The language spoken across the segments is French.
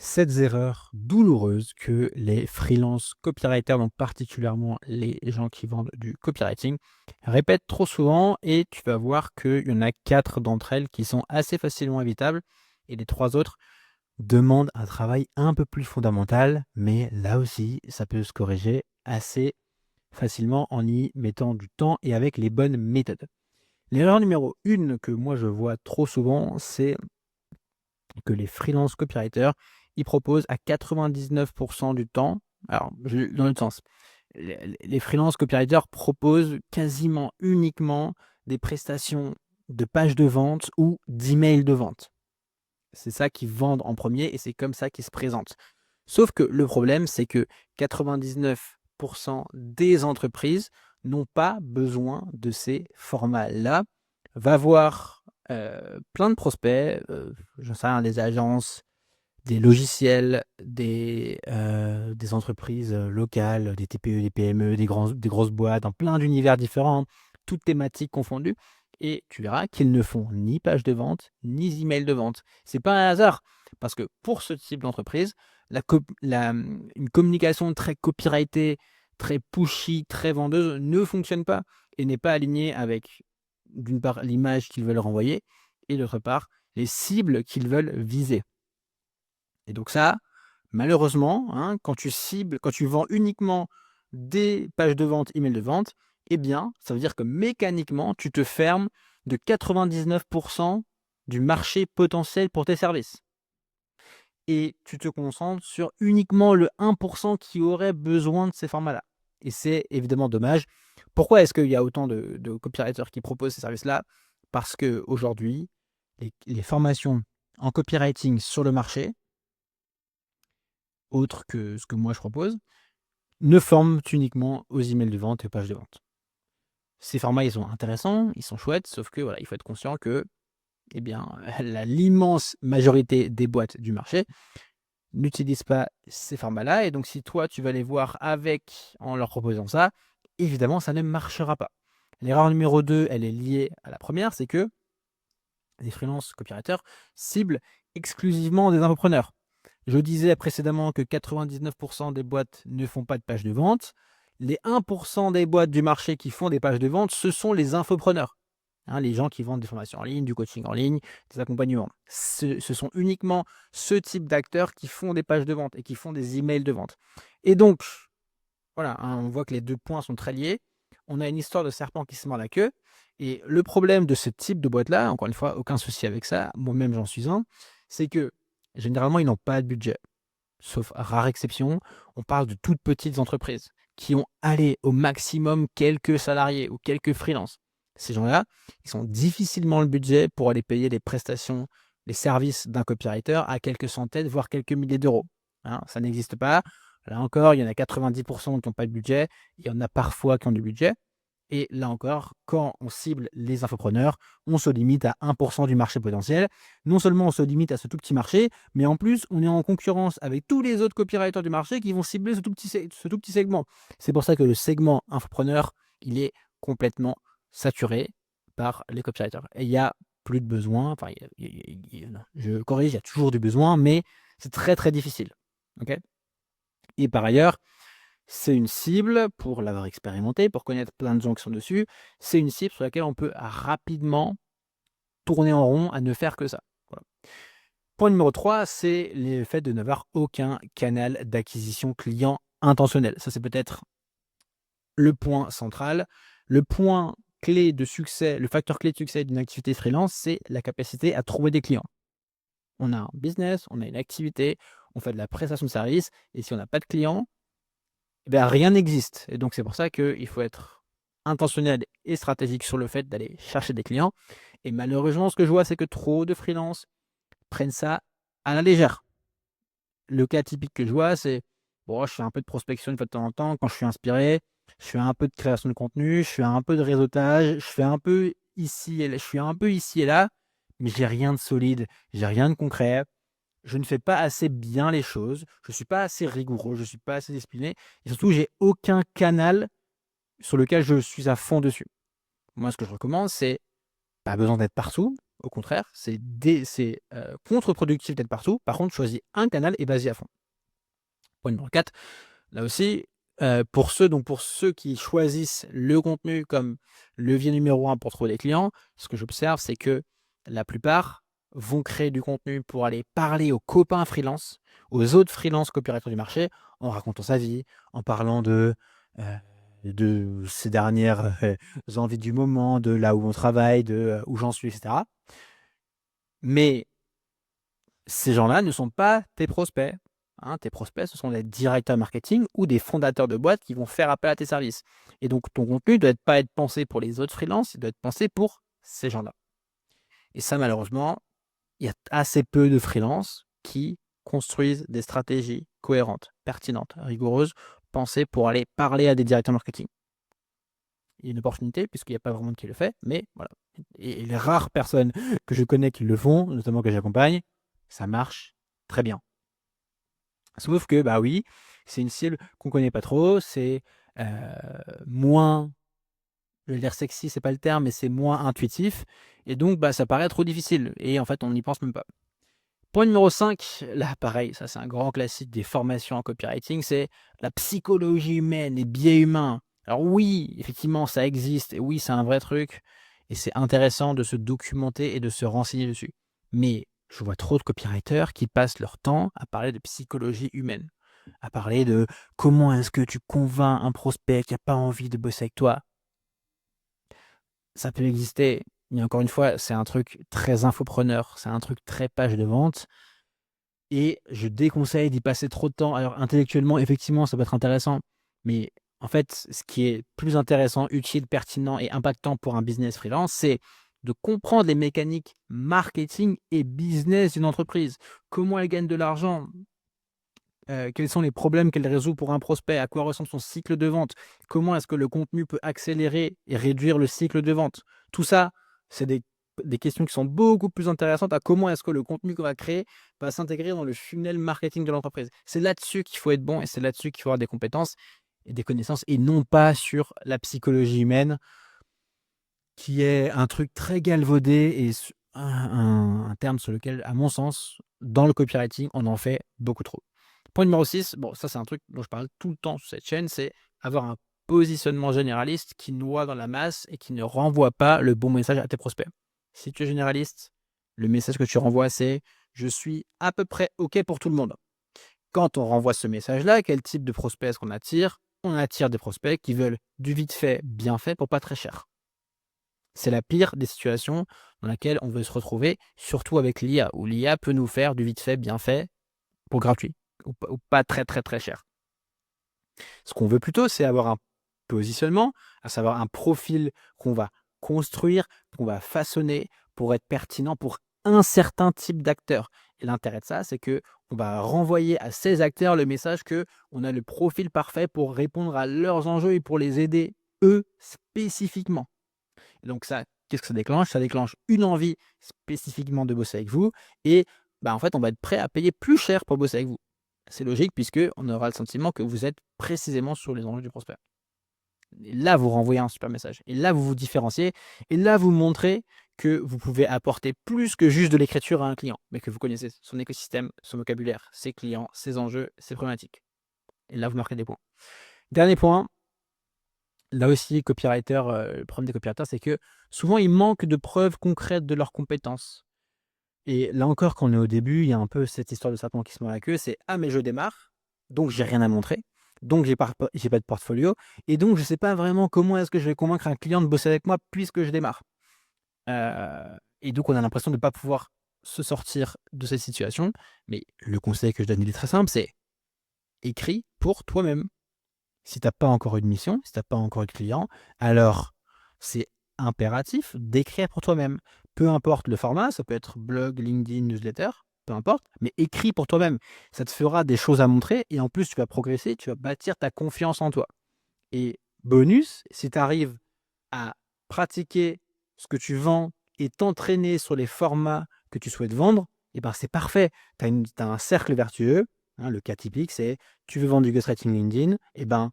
7 erreurs douloureuses que les freelance copywriters, donc particulièrement les gens qui vendent du copywriting, répètent trop souvent et tu vas voir qu'il y en a 4 d'entre elles qui sont assez facilement évitables et les 3 autres demandent un travail un peu plus fondamental, mais là aussi, ça peut se corriger assez facilement en y mettant du temps et avec les bonnes méthodes. L'erreur numéro 1 que moi je vois trop souvent, c'est que les freelance copywriters, ils proposent à 99 du temps, alors dans l'autre sens, les freelance copywriters proposent quasiment uniquement des prestations de pages de vente ou d'emails de vente. C'est ça qu'ils vendent en premier et c'est comme ça qu'ils se présentent. Sauf que le problème, c'est que 99 des entreprises n'ont pas besoin de ces formats-là. Va voir plein de prospects, j'en sais rien, des agences, des logiciels, des entreprises locales, des TPE, des PME, des grosses boîtes, dans plein d'univers différents, toutes thématiques confondues. Et tu verras qu'ils ne font ni page de vente, ni email de vente. C'est pas un hasard, parce que pour ce type d'entreprise, une communication très copyrightée, très pushy, très vendeuse ne fonctionne pas et n'est pas alignée avec, d'une part, l'image qu'ils veulent renvoyer et d'autre part, les cibles qu'ils veulent viser. Et donc ça, malheureusement, hein, quand tu vends uniquement des pages de vente, email de vente, eh bien, ça veut dire que mécaniquement, tu te fermes de 99 du marché potentiel pour tes services. Et tu te concentres sur uniquement le 1 qui aurait besoin de ces formats-là. Et c'est évidemment dommage. Pourquoi est-ce qu'il y a autant de copywriters qui proposent ces services-là? Parce qu'aujourd'hui, les formations en copywriting sur le marché, autre que ce que moi je propose, ne forment uniquement aux emails de vente et aux pages de vente. Ces formats, ils sont intéressants, ils sont chouettes, sauf que voilà, il faut être conscient que, eh bien, l'immense majorité des boîtes du marché n'utilisent pas ces formats-là. Et donc, si toi, tu vas les voir avec, en leur proposant ça, évidemment, ça ne marchera pas. L'erreur numéro 2, elle est liée à la première, c'est que les freelance copywriters ciblent exclusivement des infopreneurs. Je disais précédemment que 99 des boîtes ne font pas de page de vente. Les 1 des boîtes du marché qui font des pages de vente, ce sont les infopreneurs. Hein, les gens qui vendent des formations en ligne, du coaching en ligne, des accompagnements. Ce sont uniquement ce type d'acteurs qui font des pages de vente et qui font des emails de vente. Et donc, voilà, hein, on voit que les 2 points sont très liés. On a une histoire de serpent qui se mord la queue. Et le problème de ce type de boîte-là, encore une fois, aucun souci avec ça, moi-même j'en suis un, c'est que généralement, ils n'ont pas de budget. Sauf rare exception, on parle de toutes petites entreprises qui ont allé au maximum quelques salariés ou quelques freelances. Ces gens-là, ils ont difficilement le budget pour aller payer les prestations, les services d'un copywriter à quelques centaines, voire quelques milliers d'euros. Hein, ça n'existe pas. Là encore, il y en a 90 qui n'ont pas de budget. Il y en a parfois qui ont du budget. Et là encore, quand on cible les infopreneurs, on se limite à 1 du marché potentiel. Non seulement on se limite à ce tout petit marché, mais en plus, on est en concurrence avec tous les autres copywriters du marché qui vont cibler ce tout petit segment. C'est pour ça que le segment infopreneur, il est complètement saturé par les copywriters. Et il n'y a plus de besoin, enfin, je corrige, il y a toujours du besoin, mais c'est très très difficile. Okay, et par ailleurs, c'est une cible, pour l'avoir expérimenté, pour connaître plein de gens qui sont dessus, c'est une cible sur laquelle on peut rapidement tourner en rond à ne faire que ça. Voilà. Point numéro 3, c'est le fait de n'avoir aucun canal d'acquisition client intentionnel. Ça, c'est peut-être le point central. Le point clé de succès, le facteur clé de succès d'une activité freelance, c'est la capacité à trouver des clients. On a un business, on a une activité, on fait de la prestation de service, et si on n'a pas de clients, eh bien, rien n'existe. Et donc, c'est pour ça qu'il faut être intentionnel et stratégique sur le fait d'aller chercher des clients. Et malheureusement, ce que je vois, c'est que trop de freelances prennent ça à la légère. Le cas typique que je vois, c'est bon, je fais un peu de prospection une fois de temps en temps quand je suis inspiré, je fais un peu de création de contenu, je fais un peu de réseautage, je fais un peu ici et là, je suis un peu ici et là, mais j'ai rien de solide, j'ai rien de concret. Je ne fais pas assez bien les choses, je ne suis pas assez rigoureux, je ne suis pas assez discipliné et surtout, j'ai aucun canal sur lequel je suis à fond dessus. Moi, ce que je recommande, c'est pas besoin d'être partout, Au contraire, c'est contre-productif d'être partout. Par contre, choisis un canal et vas-y à fond. Point numéro 4, là aussi, pour ceux qui choisissent le contenu comme levier numéro 1 pour trouver des clients, ce que j'observe, c'est que la plupart vont créer du contenu pour aller parler aux copains freelance, aux autres freelance copywriters du marché, en racontant sa vie, en parlant de ses dernières envies du moment, de là où on travaille, de où j'en suis, etc. Mais ces gens-là ne sont pas tes prospects. Hein, tes prospects, ce sont des directeurs marketing ou des fondateurs de boîtes qui vont faire appel à tes services. Et donc, ton contenu ne doit pas être pensé pour les autres freelances, il doit être pensé pour ces gens-là. Et ça, malheureusement, il y a assez peu de freelances qui construisent des stratégies cohérentes, pertinentes, rigoureuses, pensées pour aller parler à des directeurs marketing. Il y a une opportunité, puisqu'il n'y a pas vraiment de qui le fait, mais voilà. Et les rares personnes que je connais qui le font, notamment que j'accompagne, ça marche très bien. Sauf que, bah oui, c'est une cible qu'on connaît pas trop, c'est moins, je vais dire sexy, c'est pas le terme, mais c'est moins intuitif, et donc bah, ça paraît trop difficile, et en fait on n'y pense même pas. Point numéro 5, là pareil, ça c'est un grand classique des formations en copywriting, c'est la psychologie humaine, les biais humains. Alors oui, effectivement ça existe, et oui c'est un vrai truc, et c'est intéressant de se documenter et de se renseigner dessus. Mais je vois trop de copywriters qui passent leur temps à parler de psychologie humaine, à parler de comment est-ce que tu convaincs un prospect qui n'a pas envie de bosser avec toi. Ça peut exister, mais encore une fois, c'est un truc très infopreneur, c'est un truc très page de vente. Et je déconseille d'y passer trop de temps. Alors intellectuellement, effectivement, ça peut être intéressant, mais en fait, ce qui est plus intéressant, utile, pertinent et impactant pour un business freelance, c'est de comprendre les mécaniques marketing et business d'une entreprise. Comment elle gagne de l'argent, quels sont les problèmes qu'elle résout pour un prospect, à quoi ressemble son cycle de vente, comment est-ce que le contenu peut accélérer et réduire le cycle de vente. Tout ça, c'est des questions qui sont beaucoup plus intéressantes à comment est-ce que le contenu qu'on va créer va s'intégrer dans le funnel marketing de l'entreprise. C'est là-dessus qu'il faut être bon et c'est là-dessus qu'il faut avoir des compétences et des connaissances et non pas sur la psychologie humaine qui est un truc très galvaudé et un terme sur lequel, à mon sens, dans le copywriting, on en fait beaucoup trop. Point numéro 6, bon, ça c'est un truc dont je parle tout le temps sur cette chaîne, c'est avoir un positionnement généraliste qui noie dans la masse et qui ne renvoie pas le bon message à tes prospects. Si tu es généraliste, le message que tu renvoies, c'est « je suis à peu près OK pour tout le monde ». Quand on renvoie ce message-là, quel type de prospects est-ce qu'on attire? On attire des prospects qui veulent du vite fait, bien fait pour pas très cher. C'est la pire des situations dans laquelle on veut se retrouver, surtout avec l'IA, où l'IA peut nous faire du vite fait, bien fait, pour gratuit, ou pas très très très cher. Ce qu'on veut plutôt, c'est avoir un positionnement, à savoir un profil qu'on va construire, qu'on va façonner pour être pertinent pour un certain type d'acteur. Et l'intérêt de ça, c'est que on va renvoyer à ces acteurs le message que on a le profil parfait pour répondre à leurs enjeux et pour les aider eux spécifiquement. Et donc ça, qu'est-ce que ça déclenche? Ça déclenche une envie spécifiquement de bosser avec vous et bah, en fait, on va être prêt à payer plus cher pour bosser avec vous. C'est logique puisqu'on aura le sentiment que vous êtes précisément sur les enjeux du prospect. Et là, vous renvoyez un super message. Et là, vous vous différenciez. Et là, vous montrez que vous pouvez apporter plus que juste de l'écriture à un client, mais que vous connaissez son écosystème, son vocabulaire, ses clients, ses enjeux, ses problématiques. Et là, vous marquez des points. Dernier point, là aussi, copywriter, le problème des copywriters, c'est que souvent, ils manquent de preuves concrètes de leurs compétences. Et là encore, quand on est au début, il y a un peu cette histoire de serpent qui se mord la queue, c'est: «Ah mais je démarre, donc j'ai rien à montrer, donc j'ai pas de portfolio et donc je sais pas vraiment comment est-ce que je vais convaincre un client de bosser avec moi puisque je démarre». Et donc on a l'impression de ne pas pouvoir se sortir de cette situation. Mais le conseil que je donne, il est très simple, c'est: écris pour toi-même. Si tu as pas encore eu de mission, si tu as pas encore eu de client, alors c'est impératif d'écrire pour toi-même. Peu importe le format, ça peut être blog, LinkedIn, newsletter, peu importe, mais écris pour toi-même. Ça te fera des choses à montrer et en plus tu vas progresser, tu vas bâtir ta confiance en toi. Et bonus, si tu arrives à pratiquer ce que tu vends et t'entraîner sur les formats que tu souhaites vendre, et ben c'est parfait. Tu as un cercle vertueux, hein. Le cas typique, c'est: tu veux vendre du ghostwriting LinkedIn, et ben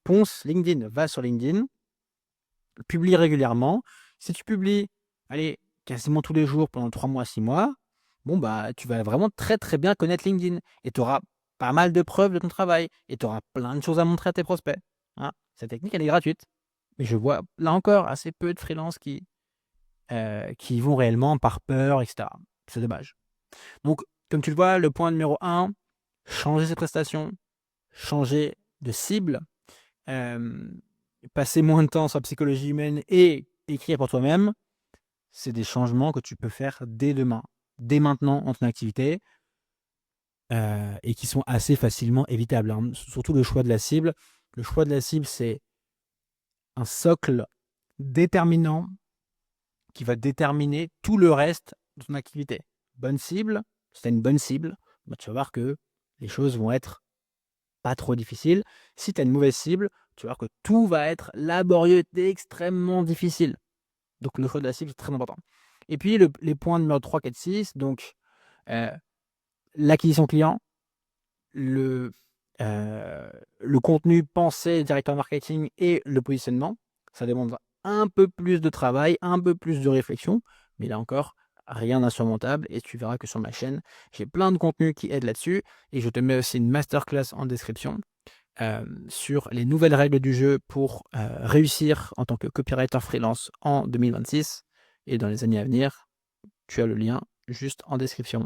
ponce LinkedIn, va sur LinkedIn, publie régulièrement. Si tu publies, allez, quasiment tous les jours pendant 3 mois, 6 mois, bon, bah, tu vas vraiment très, très bien connaître LinkedIn et tu auras pas mal de preuves de ton travail et tu auras plein de choses à montrer à tes prospects, hein. Cette technique, elle est gratuite, mais je vois, là encore, assez peu de freelances qui y vont réellement par peur et cetera. C'est dommage. Donc, comme tu le vois, le point numéro 1, changer ses prestations, changer de cible, passer moins de temps sur la psychologie humaine et écrire pour toi-même, c'est des changements que tu peux faire dès demain, dès maintenant en ton activité, et qui sont assez facilement évitables, hein. Surtout le choix de la cible. Le choix de la cible, c'est un socle déterminant qui va déterminer tout le reste de ton activité. Bonne cible, si tu as une bonne cible, bah, tu vas voir que les choses vont être pas trop difficiles. Si tu as une mauvaise cible, tu vas voir que tout va être laborieux et extrêmement difficile. Donc le choix de la cible, c'est très important. Et puis les points numéro 3, 4, 6, donc l'acquisition client, le contenu pensé directeur marketing et le positionnement. Ça demande un peu plus de travail, un peu plus de réflexion, mais là encore, rien d'insurmontable et tu verras que sur ma chaîne, j'ai plein de contenus qui aident là-dessus et je te mets aussi une masterclass en description sur les nouvelles règles du jeu pour réussir en tant que copywriter freelance en 2026 et dans les années à venir. Tu as le lien juste en description.